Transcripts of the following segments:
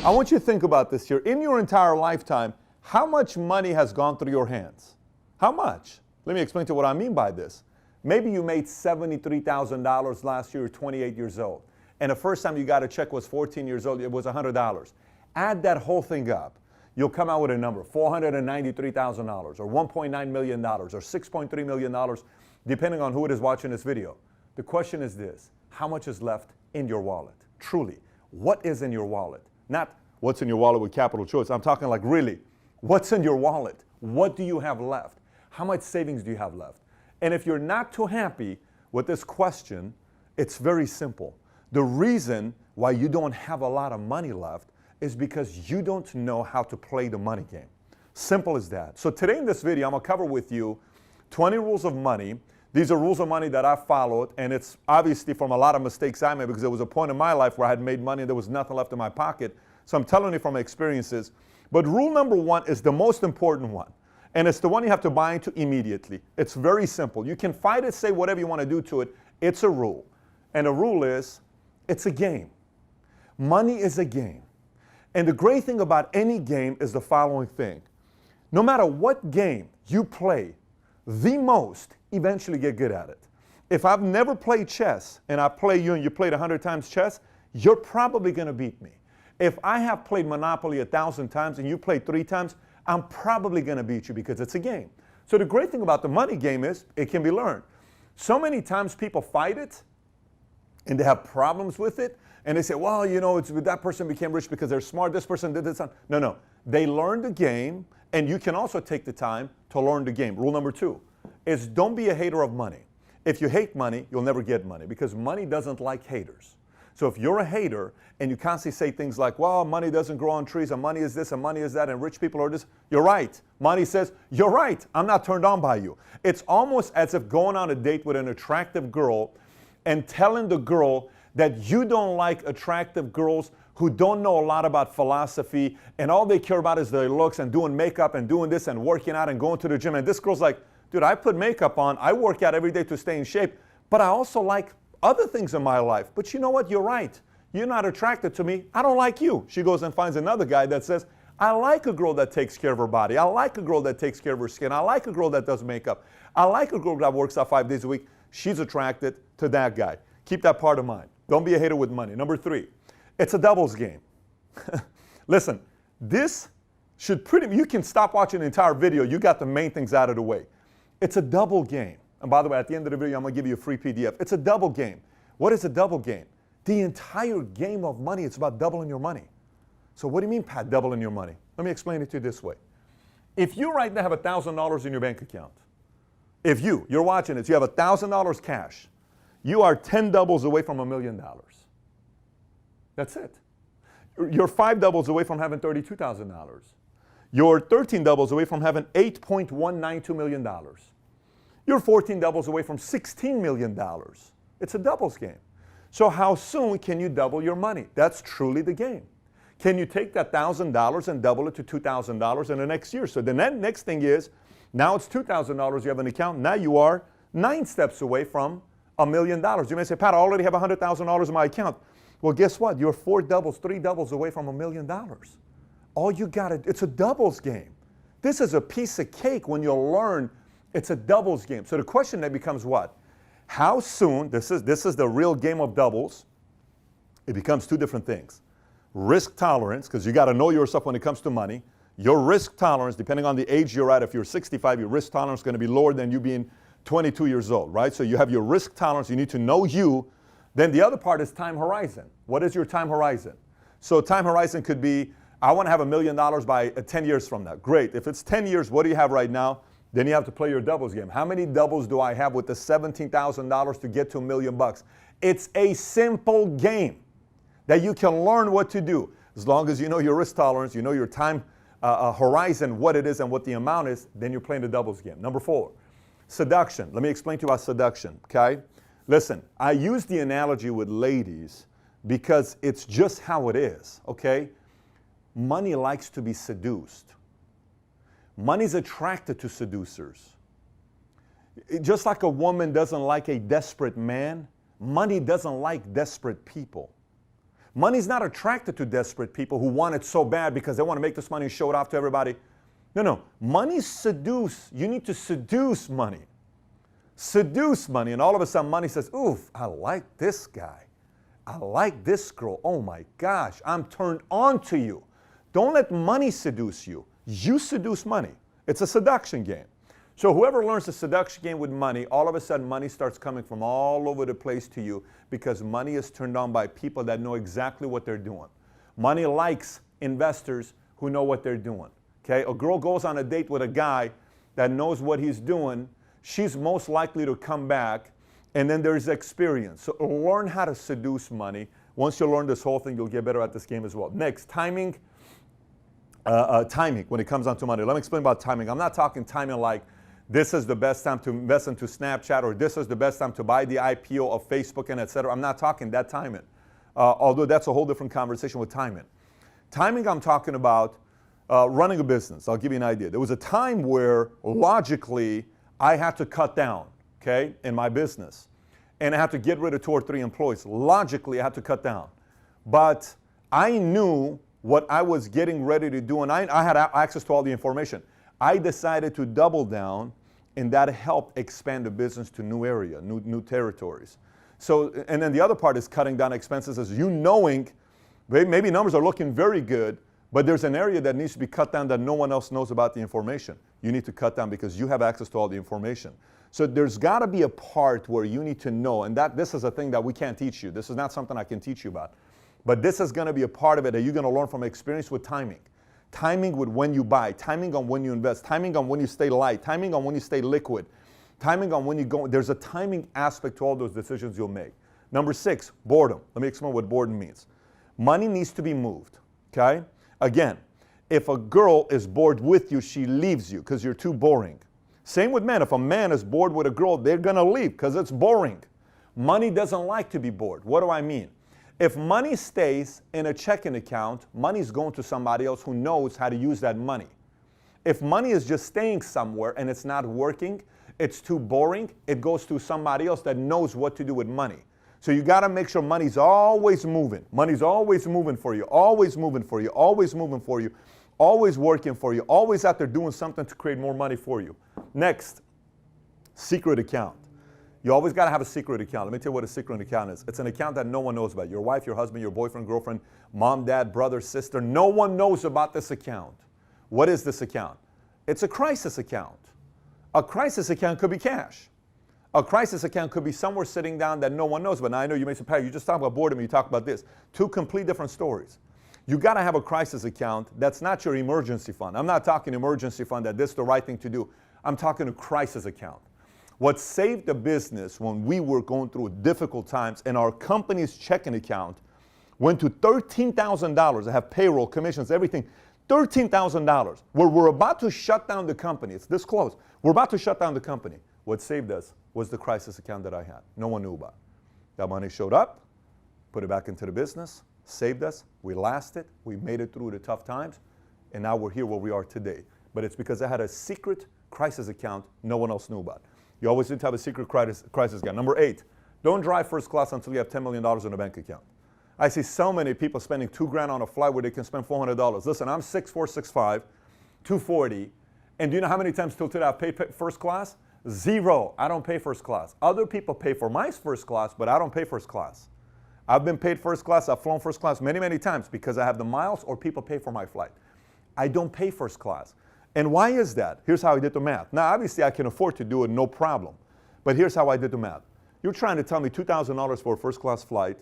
I want you to think about this here. In your entire lifetime, how much money has gone through your hands? How much? Let me explain to you what I mean by this. Maybe you made $73,000 last year, 28 years old. And the first time you got a check was 14 years old, it was $100. Add that whole thing up. You'll come out with a number, $493,000 or $1.9 million or $6.3 million, depending on who it is watching this video. The question is this: how much is left in your wallet? Truly, what is in your wallet? Not what's in your wallet with capital choice. I'm talking like really, what's in your wallet? What do you have left? How much savings do you have left? And if you're not too happy with this question, it's very simple. The reason why you don't have a lot of money left is because you don't know how to play the money game. Simple as that. So today in this video, I'm going to cover with you 20 rules of money. These are rules of money that I followed, and it's obviously from a lot of mistakes I made, because there was a point in my life where I had made money and there was nothing left in my pocket. So I'm telling you from my experiences. But rule number one is the most important one, and it's the one you have to buy into immediately. It's very simple. You can fight it, say whatever you want to do to it. It's a rule. And the rule is, it's a game. Money is a game. And the great thing about any game is the following thing. No matter what game you play the most, eventually get good at it. If I've never played chess and I play you and you played 100 times chess, you're probably going to beat me. If I have played Monopoly 1,000 times and you played 3 times, I'm probably going to beat you because it's a game. So the great thing about the money game is it can be learned. So many times people fight it and they have problems with it. And they say, well, you know, that person became rich because they're smart. This person did this. No. They learned the game, and you can also take the time to learn the game. Rule number 2 is don't be a hater of money. If you hate money, you'll never get money because money doesn't like haters. So if you're a hater and you constantly say things like, well, money doesn't grow on trees, and money is this, and money is that, and rich people are this, you're right. Money says, you're right. I'm not turned on by you. It's almost as if going on a date with an attractive girl and telling the girl that you don't like attractive girls who don't know a lot about philosophy and all they care about is their looks and doing makeup and doing this and working out and going to the gym. And this girl's like, dude, I put makeup on, I work out every day to stay in shape, but I also like other things in my life. But you know what? You're right. You're not attracted to me. I don't like you. She goes and finds another guy that says, I like a girl that takes care of her body. I like a girl that takes care of her skin. I like a girl that does makeup. I like a girl that works out 5 days a week. She's attracted to that guy. Keep that part in mind. Don't be a hater with money. Number 3, it's a doubles game. Listen, this should you can stop watching the entire video. You got the main things out of the way. It's a double game. And by the way, at the end of the video, I'm going to give you a free PDF. It's a double game. What is a double game? The entire game of money, it's about doubling your money. So what do you mean, Pat, doubling your money? Let me explain it to you this way. If you right now have $1,000 in your bank account, if you're watching this, you have $1,000 cash, you are 10 doubles away from $1 million. That's it. You're 5 doubles away from having $32,000. You're 13 doubles away from having $8.192 million. You're 14 doubles away from $16 million. It's a doubles game. So how soon can you double your money? That's truly the game. Can you take that $1,000 and double it to $2,000 in the next year? So the next thing is, now it's $2,000 you have an account. Now you are 9 steps away from $1 million. You may say, Pat, I already have $100,000 in my account. Well, guess what? You're 4 doubles, 3 doubles away from $1 million. All you got to, it's a doubles game. This is a piece of cake when you learn it's a doubles game. So the question then becomes what? How soon, this is the real game of doubles. It becomes 2 different things. Risk tolerance, because you got to know yourself when it comes to money. Your risk tolerance, depending on the age you're at, if you're 65, your risk tolerance is going to be lower than you being 22 years old, right? So you have your risk tolerance. You need to know you. Then the other part is time horizon. What is your time horizon? So time horizon could be, I want to have $1 million by 10 years from now. Great. If it's 10 years, what do you have right now? Then you have to play your doubles game. How many doubles do I have with the $17,000 to get to $1 million? It's a simple game that you can learn what to do. As long as you know your risk tolerance, you know your time horizon, what it is and what the amount is, then you're playing the doubles game. Number 4. Seduction. Let me explain to you about seduction, okay? Listen, I use the analogy with ladies because it's just how it is, okay? Money likes to be seduced. Money's attracted to seducers. Just like a woman doesn't like a desperate man, money doesn't like desperate people. Money's not attracted to desperate people who want it so bad because they want to make this money and show it off to everybody. No. Money seduce. You need to seduce money. Seduce money. And all of a sudden money says, oof, I like this guy. I like this girl. Oh my gosh, I'm turned on to you. Don't let money seduce you. You seduce money. It's a seduction game. So whoever learns the seduction game with money, all of a sudden money starts coming from all over the place to you because money is turned on by people that know exactly what they're doing. Money likes investors who know what they're doing. Okay? A girl goes on a date with a guy that knows what he's doing, she's most likely to come back, and then there's experience. So learn how to seduce money. Once you learn this whole thing, you'll get better at this game as well. Next, timing. Timing when it comes down to money. Let me explain about timing. I'm not talking timing like this is the best time to invest into Snapchat or this is the best time to buy the IPO of Facebook and etc. I'm not talking that timing. Although that's a whole different conversation with timing. Timing, I'm talking about running a business. I'll give you an idea. There was a time where logically I had to cut down, okay, in my business. And I had to get rid of 2 or 3 employees. Logically, I had to cut down. But I knew what I was getting ready to do, and I had access to all the information. I decided to double down, and that helped expand the business to new area, new territories. So, and then the other part is cutting down expenses, is you knowing maybe numbers are looking very good, but there's an area that needs to be cut down that no one else knows about the information. You need to cut down because you have access to all the information. So there's got to be a part where you need to know, and this is a thing that we can't teach you. This is not something I can teach you about. But this is going to be a part of it that you're going to learn from experience with timing. Timing with when you buy, timing on when you invest, timing on when you stay light, timing on when you stay liquid, timing on when you go. There's a timing aspect to all those decisions you'll make. Number 6, boredom. Let me explain what boredom means. Money needs to be moved, okay? Again, if a girl is bored with you, she leaves you because you're too boring. Same with men. If a man is bored with a girl, they're going to leave because it's boring. Money doesn't like to be bored. What do I mean? If money stays in a checking account, money's going to somebody else who knows how to use that money. If money is just staying somewhere and it's not working, it's too boring, it goes to somebody else that knows what to do with money. So you got to make sure money's always moving. Money's always moving for you, always moving for you, always moving for you, always working for you, always out there doing something to create more money for you. Next, secret account. You always got to have a secret account. Let me tell you what a secret account is. It's an account that no one knows about. Your wife, your husband, your boyfriend, girlfriend, mom, dad, brother, sister. No one knows about this account. What is this account? It's a crisis account. A crisis account could be cash. A crisis account could be somewhere sitting down that no one knows about. Now, I know you may say, Pat, you just talk about boredom, you talk about this. 2 complete different stories. You got to have a crisis account that's not your emergency fund. I'm not talking emergency fund that this is the right thing to do. I'm talking a crisis account. What saved the business when we were going through difficult times and our company's checking account went to $13,000. I have payroll, commissions, everything. $13,000. Where we're about to shut down the company. It's this close. We're about to shut down the company. What saved us was the crisis account that I had. No one knew about. That money showed up, put it back into the business, saved us. We lasted. We made it through the tough times. And now we're here where we are today. But it's because I had a secret crisis account no one else knew about. You always need to have a secret crisis account. Number 8, don't drive first class until you have $10 million in a bank account. I see so many people spending $2 grand on a flight where they can spend $400. Listen, I'm 6'4", 6'5", 240, and do you know how many times till today I've paid first class? 0. I don't pay first class. Other people pay for my first class, but I don't pay first class. I've been paid first class. I've flown first class many, many times because I have the miles or people pay for my flight. I don't pay first class. And why is that? Here's how I did the math. Now, obviously, I can afford to do it, no problem. But here's how I did the math. You're trying to tell me $2,000 for a first-class flight,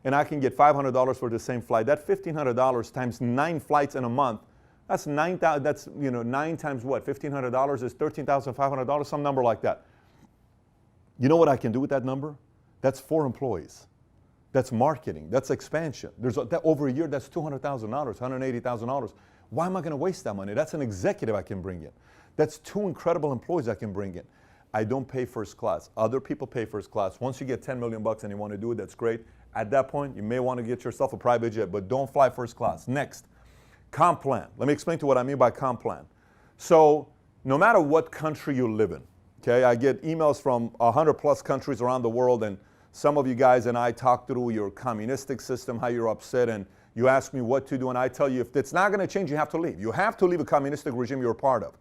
and I can get $500 for the same flight. That $1,500 times 9 flights in a month, that's 9,000. That's 9 times what? $1,500 is $13,500, some number like that. You know what I can do with that number? That's 4 employees. That's marketing. That's expansion. Over a year, that's $200,000, $180,000. Why am I going to waste that money? That's an executive I can bring in. That's 2 incredible employees I can bring in. I don't pay first class. Other people pay first class. Once you get 10 million bucks and you want to do it, that's great. At that point, you may want to get yourself a private jet, but don't fly first class. Next, comp plan. Let me explain to you what I mean by comp plan. So no matter what country you live in, okay, I get emails from 100 plus countries around the world, and Some of you guys and I talk through your communistic system, how you're upset, and you ask me what to do, and I tell you if it's not going to change, you have to leave. You have to leave a communistic regime you're a part of.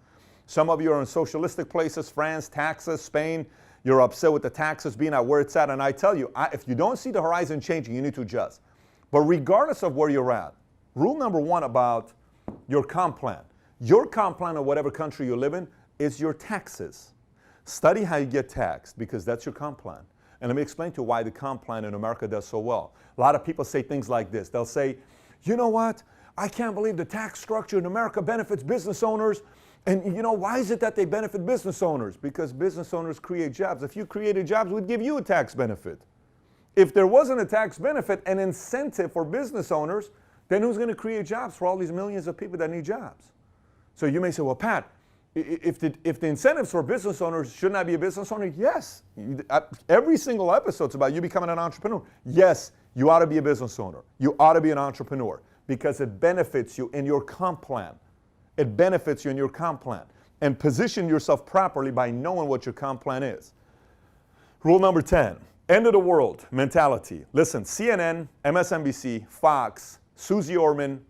Some of you are in socialistic places, France, taxes, Spain. You're upset with the taxes being at where it's at, and I tell you, if you don't see the horizon changing, you need to adjust. But regardless of where you're at, rule number one about your comp plan. Your comp plan of whatever country you live in is your taxes. Study how you get taxed because that's your comp plan. And let me explain to you why the comp plan in America does so well. A lot of people say things like this. They'll say, you know what? I can't believe the tax structure in America benefits business owners. And you know, why is it that they benefit business owners? Because business owners create jobs. If you created jobs, we'd give you a tax benefit. If there wasn't a tax benefit, an incentive for business owners, then who's going to create jobs for all these millions of people that need jobs? So you may say, well, Pat, if the incentives for business owners, shouldn't I be a business owner? Yes. Every single episode's about you becoming an entrepreneur. Yes, you ought to be a business owner. You ought to be an entrepreneur because it benefits you in your comp plan. It benefits you in your comp plan. And position yourself properly by knowing what your comp plan is. Rule number 10, end of the world mentality. Listen, CNN, MSNBC, Fox, Susie Orman,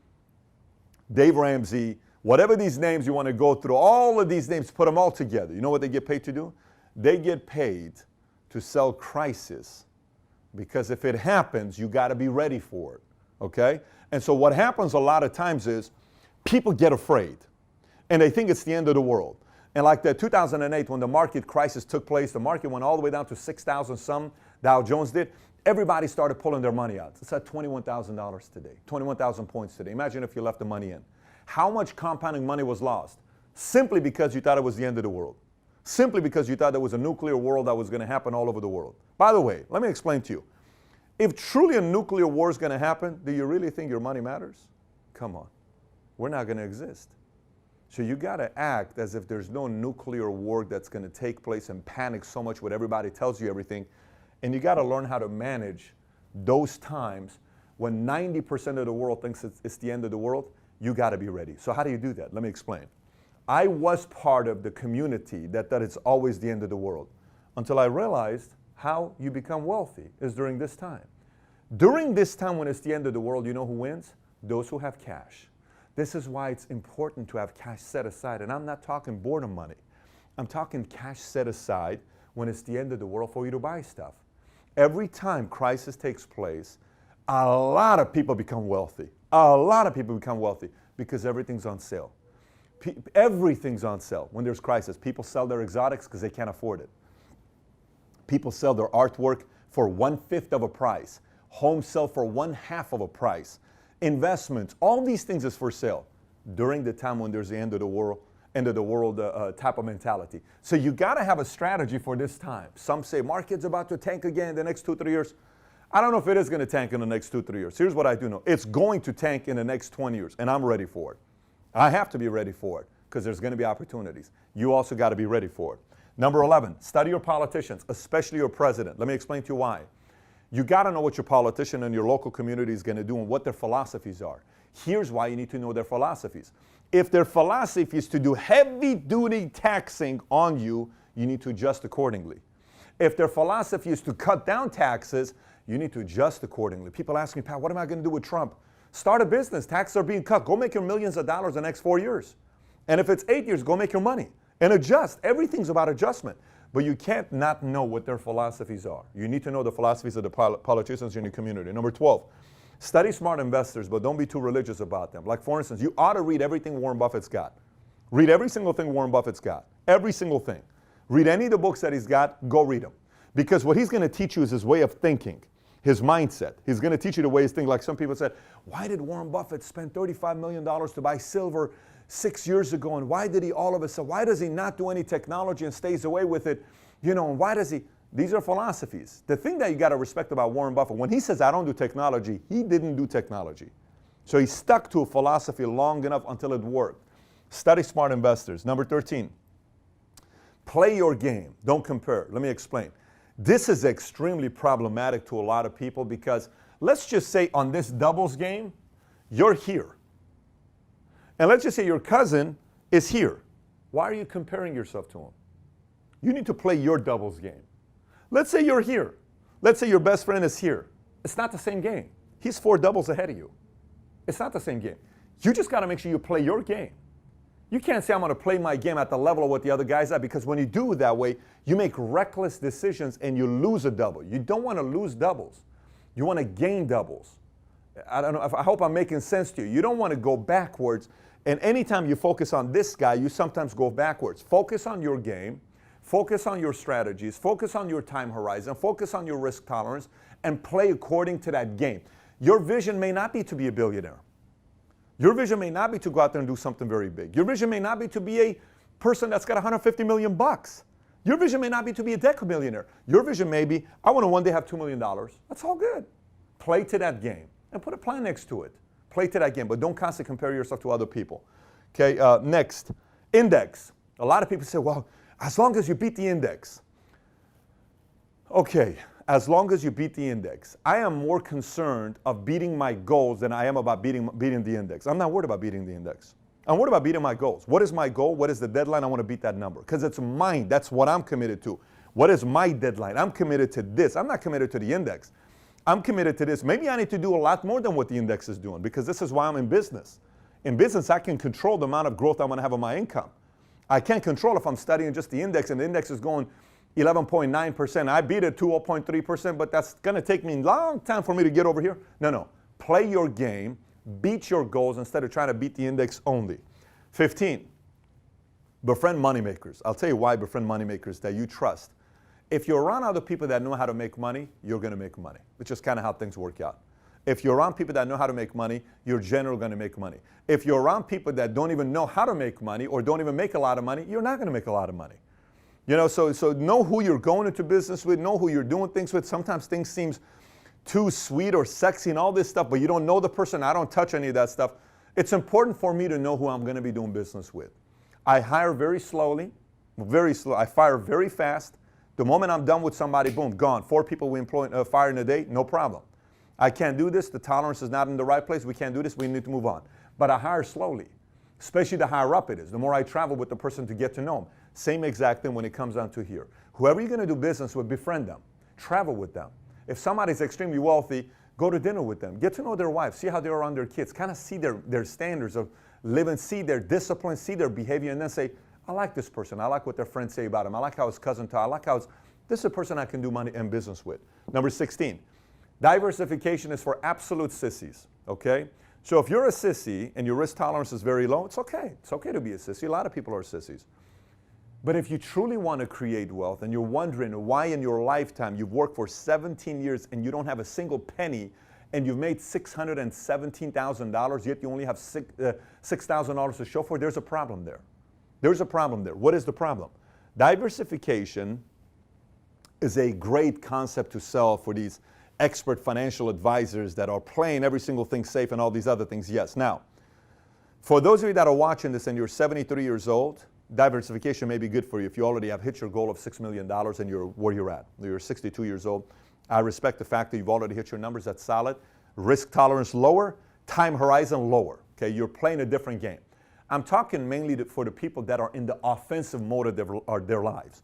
Dave Ramsey, whatever these names you want to go through, all of these names, put them all together. You know what they get paid to do? They get paid to sell crisis. Because if it happens, you got to be ready for it. Okay? And so what happens a lot of times is people get afraid. And they think it's the end of the world. And like that 2008 when the market crisis took place, the market went all the way down to 6,000 some, Dow Jones did. Everybody started pulling their money out. It's at $21,000 today, 21,000 points today. Imagine if you left the money in. How much compounding money was lost? Simply because you thought it was the end of the world. Simply because you thought there was a nuclear world that was going to happen all over the world. By the way, let me explain to you. If truly a nuclear war is going to happen, do you really think your money matters? Come on. We're not going to exist. So you got to act as if there's no nuclear war that's going to take place and panic so much when everybody tells you everything. And you got to learn how to manage those times when 90% of the world thinks it's the end of the world. You got to be ready. So how do you do that? Let me explain. I was part of the community that it's always the end of the world until I realized how you become wealthy is during this time. During this time when it's the end of the world, you know who wins? Those who have cash. This is why it's important to have cash set aside. And I'm not talking boredom money. I'm talking cash set aside when it's the end of the world for you to buy stuff. Every time crisis takes place, a lot of people become wealthy. A lot of people become wealthy because everything's on sale. Everything's on sale when there's crisis. People sell their exotics because they can't afford it. People sell their artwork for 1/5 of a price. Homes sell for 1/2 of a price. Investments, all these things is for sale during the time when there's the end of the world type of mentality. So you got to have a strategy for this time. Some say market's about to tank again in the next 2-3 years. I don't know if it is going to tank in the next 2-3 years. Here's what I do know. It's going to tank in the next 20 years, and I'm ready for it. I have to be ready for it because there's going to be opportunities. You also got to be ready for it. Number 11, study your politicians, especially your president. Let me explain to you why. You got to know what your politician in your local community is going to do and what their philosophies are. Here's why you need to know their philosophies. If their philosophy is to do heavy-duty taxing on you, you need to adjust accordingly. If their philosophy is to cut down taxes, you need to adjust accordingly. People ask me, Pat, what am I going to do with Trump? Start a business. Taxes are being cut. Go make your millions of dollars the next 4 years. And if it's 8 years, go make your money. And adjust. Everything's about adjustment. But you can't not know what their philosophies are. You need to know the philosophies of the politicians in your community. Number 12, study smart investors, but don't be too religious about them. Like, for instance, you ought to read everything Warren Buffett's got. Read every single thing Warren Buffett's got. Every single thing. Read any of the books that he's got, go read them. Because what he's going to teach you is his way of thinking, his mindset. He's going to teach you the way he's thinking. Like some people said, why did Warren Buffett spend $35 million to buy silver 6 years ago? And why did he all of a sudden, why does he not do any technology and stays away with it? You know, and why does he? These are philosophies. The thing that you got to respect about Warren Buffett, when he says, I don't do technology, he didn't do technology. So he stuck to a philosophy long enough until it worked. Study smart investors. Number 13, play your game. Don't compare. Let me explain. This is extremely problematic to a lot of people because let's just say on this doubles game, you're here. And let's just say your cousin is here. Why are you comparing yourself to him? You need to play your doubles game. Let's say you're here. Let's say your best friend is here. It's not the same game. He's 4 doubles ahead of you. It's not the same game. You just got to make sure you play your game. You can't say, I'm going to play my game at the level of what the other guy's at, because when you do it that way, you make reckless decisions and you lose a double. You don't want to lose doubles. You want to gain doubles. I don't know, I hope I'm making sense to you. You don't want to go backwards, and anytime you focus on this guy, you sometimes go backwards. Focus on your game, focus on your strategies, focus on your time horizon, focus on your risk tolerance, and play according to that game. Your vision may not be to be a billionaire. Your vision may not be to go out there and do something very big. Your vision may not be to be a person that's got 150 million bucks. Your vision may not be to be a decamillionaire. Your vision may be, I want to one day have $2 million. That's all good. Play to that game and put a plan next to it. Play to that game, but don't constantly compare yourself to other people. Okay, next, index. A lot of people say, well, as long as you beat the index. Okay, as long as you beat the index. I am more concerned of beating my goals than I am about beating the index. I'm not worried about beating the index. I'm worried about beating my goals. What is my goal? What is the deadline? I want to beat that number because it's mine. That's what I'm committed to. What is my deadline? I'm committed to this. I'm not committed to the index. I'm committed to this. Maybe I need to do a lot more than what the index is doing, because this is why I'm in business. In business, I can control the amount of growth I'm going to have on my income. I can't control if I'm studying just the index and the index is going 11.9%. I beat it 2.3%, but that's going to take me a long time for me to get over here. No. Play your game. Beat your goals instead of trying to beat the index only. 15, befriend moneymakers. I'll tell you why befriend moneymakers that you trust. If you're around other people that know how to make money, you're going to make money, which is kind of how things work out. If you're around people that know how to make money, you're generally going to make money. If you're around people that don't even know how to make money or don't even make a lot of money, you're not going to make a lot of money. You know, so know who you're going into business with, know who you're doing things with. Sometimes things seem too sweet or sexy and all this stuff, but you don't know the person. I don't touch any of that stuff. It's important for me to know who I'm going to be doing business with. I hire very slowly, very slow. I fire very fast. The moment I'm done with somebody, boom, gone. 4 people we employ, fire in a day, no problem. I can't do this. The tolerance is not in the right place. We can't do this. We need to move on. But I hire slowly, especially the higher up it is. The more I travel with the person to get to know them. Same exact thing when it comes down to here. Whoever you're going to do business with, befriend them. Travel with them. If somebody's extremely wealthy, go to dinner with them. Get to know their wife. See how they're around their kids. Kind of see their standards of living. See their discipline. See their behavior. And then say, I like this person. I like what their friends say about him. I like how his cousin talks. I like how this is a person I can do money and business with. Number 16. Diversification is for absolute sissies, okay? So if you're a sissy and your risk tolerance is very low, it's okay. It's okay to be a sissy. A lot of people are sissies. But if you truly want to create wealth and you're wondering why in your lifetime you've worked for 17 years and you don't have a single penny and you've made $617,000, yet you only have $6,000 to show for it, there's a problem there. There's a problem there. What is the problem? Diversification is a great concept to sell for these expert financial advisors that are playing every single thing safe and all these other things. Yes. Now, for those of you that are watching this and you're 73 years old, diversification may be good for you if you already have hit your goal of $6 million and you're where you're at. You're 62 years old. I respect the fact that you've already hit your numbers. That's solid. Risk tolerance lower, time horizon lower. Okay, you're playing a different game. I'm talking mainly for the people that are in the offensive mode of their lives,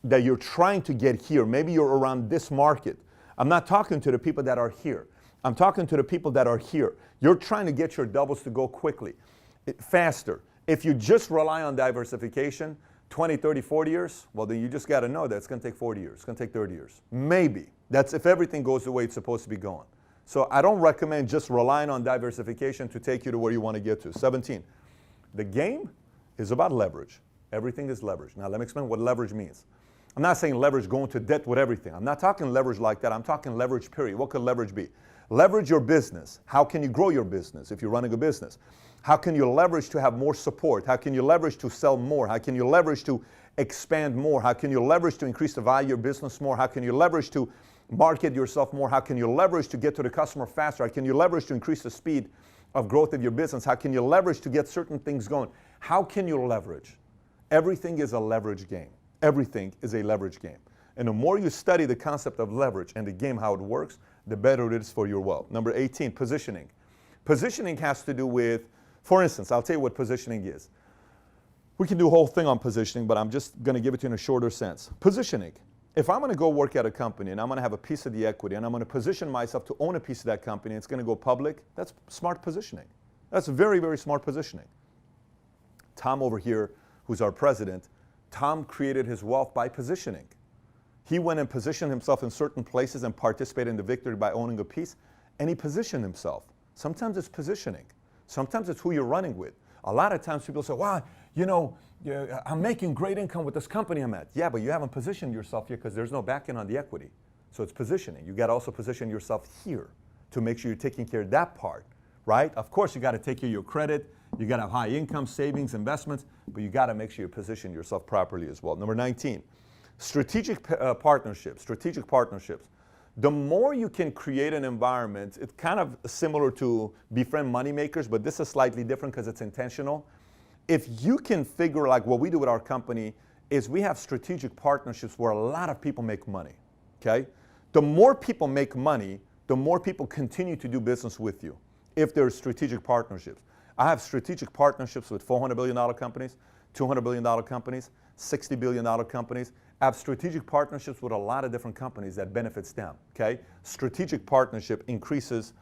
that you're trying to get here. Maybe you're around this market. I'm not talking to the people that are here. I'm talking to the people that are here. You're trying to get your doubles to go quickly, faster. If you just rely on diversification, 20, 30, 40 years, well, then you just got to know that it's going to take 40 years. It's going to take 30 years. Maybe. That's if everything goes the way it's supposed to be going. So I don't recommend just relying on diversification to take you to where you want to get to. 17. The game is about leverage. Everything is leverage. Now, let me explain what leverage means. I'm not saying leverage going to debt with everything. I'm not talking leverage like that. I'm talking leverage, period. What could leverage be? Leverage your business. How can you grow your business if you're running a business? How can you leverage to have more support? How can you leverage to sell more? How can you leverage to expand more? How can you leverage to increase the value of your business more? How can you leverage to market yourself more? How can you leverage to get to the customer faster? How can you leverage to increase the speed of growth of your business? How can you leverage to get certain things going? How can you leverage? Everything is a leverage game. Everything is a leverage game. And the more you study the concept of leverage and the game, how it works, the better it is for your wealth. Number 18, positioning. Positioning has to do with, for instance, I'll tell you what positioning is. We can do a whole thing on positioning, but I'm just going to give it to you in a shorter sense. Positioning. if I'm going to go work at a company and I'm going to have a piece of the equity and I'm going to position myself to own a piece of that company and it's going to go public, that's smart positioning. That's very, very smart positioning. Tom over here, who's our president, Tom created his wealth by positioning. He went and positioned himself in certain places and participated in the victory by owning a piece, and he positioned himself. Sometimes it's positioning. Sometimes it's who you're running with. A lot of times people say, wow, I'm making great income with this company I'm at. Yeah, but you haven't positioned yourself here because there's no backing on the equity. So it's positioning. You got to also position yourself here to make sure you're taking care of that part, right? Of course, you got to take care of your credit. You got to have high income, savings, investments, but you got to make sure you position yourself properly as well. Number 19, strategic partnerships. Strategic partnerships. The more you can create an environment, it's kind of similar to befriend moneymakers, but this is slightly different because it's intentional. If you can figure, like what we do with our company, is we have strategic partnerships where a lot of people make money, okay? The more people make money, the more people continue to do business with you if there's strategic partnerships. I have strategic partnerships with $400 billion companies, $200 billion companies, $60 billion companies. I have strategic partnerships with a lot of different companies that benefits them, okay? Strategic partnership increases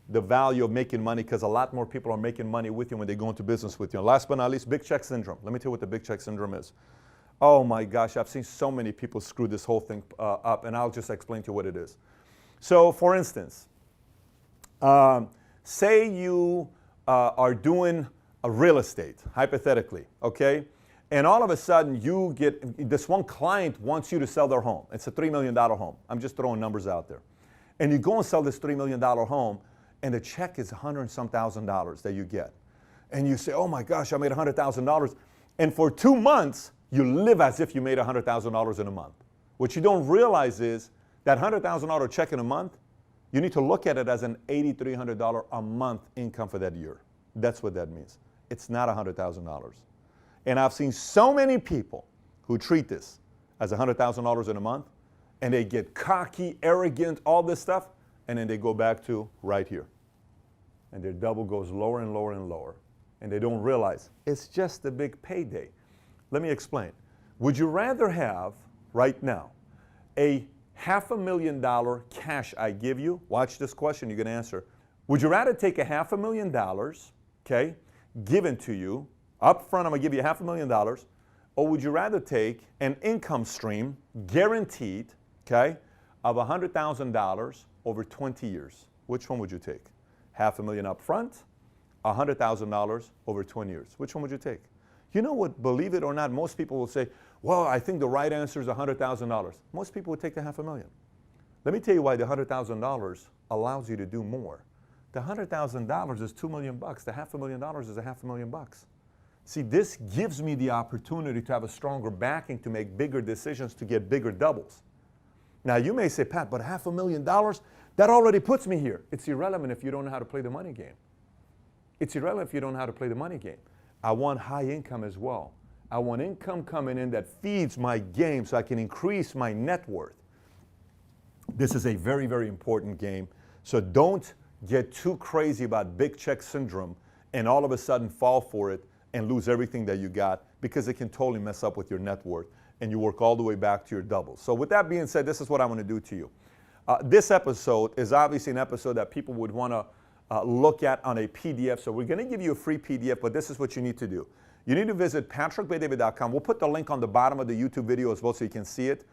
the value of making money because a lot more people are making money with you when they go into business with you. And last but not least, big check syndrome. Let me tell you what the big check syndrome is. Oh my gosh, I've seen so many people screw this whole thing up, and I'll just explain to you what it is. So for instance, say you are doing a real estate, hypothetically, okay? And all of a sudden you get, this one client wants you to sell their home. It's a $3 million home. I'm just throwing numbers out there. And you go and sell this $3 million home, and the check is $100 and some thousand that you get. And you say, oh my gosh, I made $100,000. And for 2 months, you live as if you made $100,000 in a month. What you don't realize is that $100,000 check in a month, you need to look at it as an $8,300 a month income for that year. That's what that means. It's not $100,000. And I've seen so many people who treat this as $100,000 in a month, and they get cocky, arrogant, all this stuff, and then they go back to right here. And their double goes lower and lower and lower. And they don't realize it's just a big payday. Let me explain. Would you rather have, right now, a $500,000 cash I give you? Watch this question, you're going to answer. Would you rather take a $500,000, okay, given to you, up front I'm going to give you $500,000, or would you rather take an income stream, guaranteed, okay, of $100,000 over 20 years? Which one would you take? $500,000 up front, $100,000 over 20 years. Which one would you take? You know what, believe it or not, most people will say, well, I think the right answer is $100,000. Most people would take the $500,000. Let me tell you why the $100,000 allows you to do more. The $100,000 is $2 million. The $500,000 is $500,000. See, this gives me the opportunity to have a stronger backing to make bigger decisions to get bigger doubles. Now you may say, Pat, but $500,000, that already puts me here. It's irrelevant if you don't know how to play the money game. It's irrelevant if you don't know how to play the money game. I want high income as well. I want income coming in that feeds my game so I can increase my net worth. This is a very, very important game. So don't get too crazy about big check syndrome and all of a sudden fall for it and lose everything that you got, because it can totally mess up with your net worth and you work all the way back to your doubles. So with that being said, this is what I want to do to you. This episode is obviously an episode that people would want to look at on a PDF. So we're going to give you a free PDF, but this is what you need to do. You need to visit patrickbetdavid.com. We'll put the link on the bottom of the YouTube video as well so you can see it.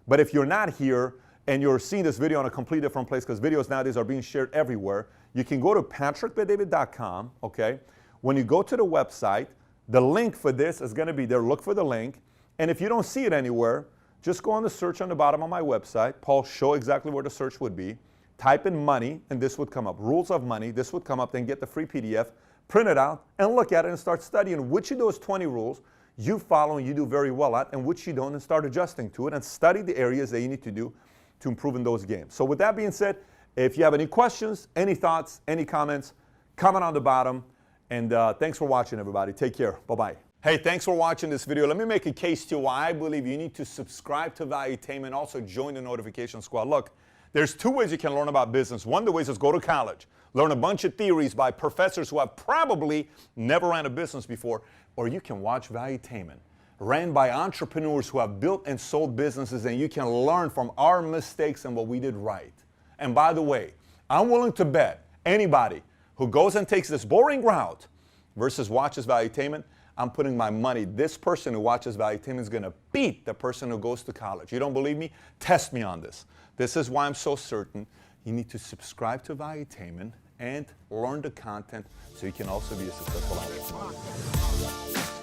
But if you're not here and you're seeing this video in a completely different place, because videos nowadays are being shared everywhere, you can go to patrickbetdavid.com, okay? When you go to the website, the link for this is going to be there. Look for the link. And if you don't see it anywhere, just go on the search on the bottom of my website. Paul, show exactly where the search would be. Type in money, and this would come up. Rules of money, this would come up. Then get the free PDF, print it out, and look at it and start studying which of those 20 rules you follow and you do very well at, and which you don't, and start adjusting to it, and study the areas that you need to do to improve in those games. So with that being said, if you have any questions, any thoughts, any comments, comment on the bottom. And thanks for watching, everybody. Take care. Bye-bye. Hey, thanks for watching this video. Let me make a case to why I believe you need to subscribe to Valuetainment, also join the notification squad. Look, there's two ways you can learn about business. One of the ways is go to college, learn a bunch of theories by professors who have probably never ran a business before, or you can watch Valuetainment. ran by entrepreneurs who have built and sold businesses, and you can learn from our mistakes and what we did right. And by the way, I'm willing to bet anybody who goes and takes this boring route versus watches Valuetainment, I'm putting my money, this person who watches Valuetainment is going to beat the person who goes to college. You don't believe me? Test me on this. This is why I'm so certain you need to subscribe to Valuetainment and learn the content so you can also be a successful entrepreneur.